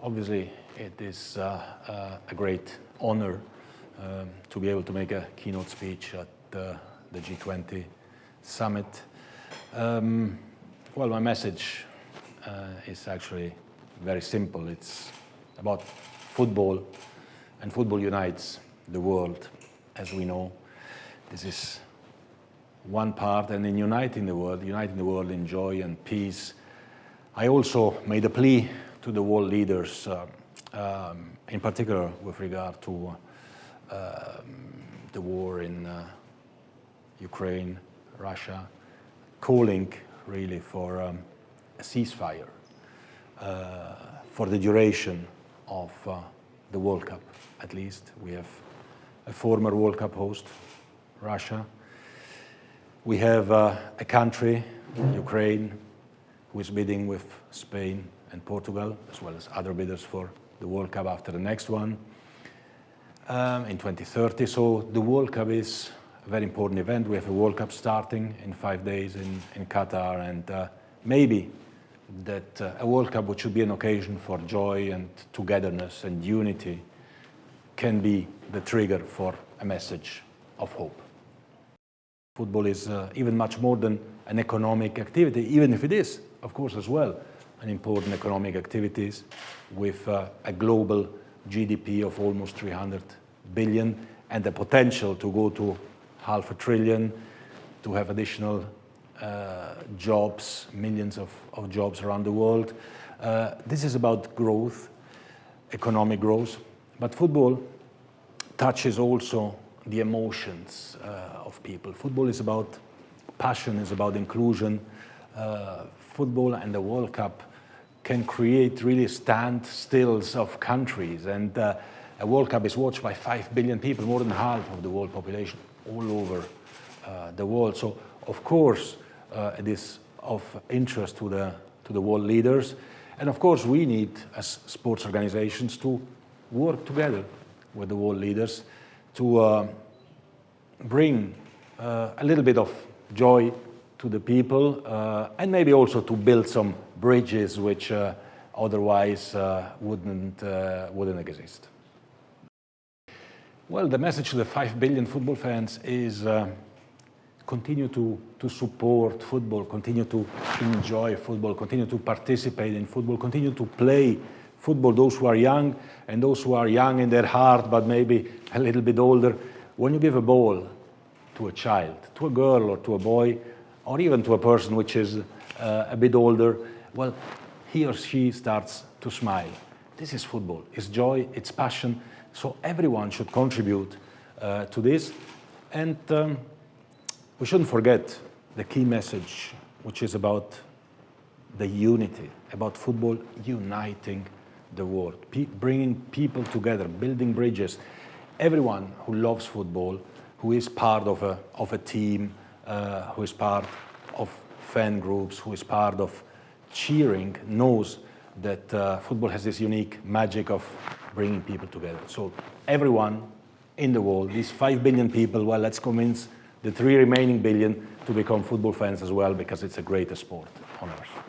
Obviously, it is a great honor to be able to make a keynote speech at the G20 Summit. Well, my message is actually very simple. It's about football, and football unites the world, as we know. This is one part, and in uniting the world in joy and peace, I also made a plea to the world leaders, in particular with regard to the war in Ukraine, Russia, calling really for a ceasefire for the duration of the World Cup, at least. We have a former World Cup host, Russia. We have a country, Ukraine, who is bidding with Spain and Portugal, as well as other bidders for the World Cup after the next one in 2030. So the World Cup is a very important event. We have a World Cup starting in 5 days in Qatar, and maybe that a World Cup, which should be an occasion for joy and togetherness and unity, can be the trigger for a message of hope. Football is even much more than an economic activity, even if it is, of course, as well, an important economic activities with a global GDP of almost 300 billion and the potential to go to $500 billion, to have additional jobs, millions of jobs around the world. This is about growth, economic growth, but football touches also the emotions of people. Football is about passion, is about inclusion. Football and the World Cup can create really standstills of countries, and a World Cup is watched by 5 billion people, more than half of the world population, all over the world. So, of course, it is of interest to the world leaders, and of course we need, as sports organizations, to work together with the world leaders to bring a little bit of joy to the people, and maybe also to build some bridges which otherwise wouldn't exist. Well, the message to the 5 billion football fans is continue to support football, continue to enjoy football, continue to participate in football, continue to play football, those who are young and those who are young in their heart but maybe a little bit older. When you give a ball to a child, to a girl or to a boy, or even to a person which is a bit older, well, he or she starts to smile. This is football. It's joy, it's passion. So everyone should contribute to this. And we shouldn't forget the key message, which is about the unity, about football uniting the world, bringing people together, building bridges. Everyone who loves football, who is part of a team, who is part of fan groups, who is part of cheering, knows that football has this unique magic of bringing people together. So everyone in the world, these 5 billion people, well, let's convince the 3 remaining billion to become football fans as well, because it's the greatest sport on earth.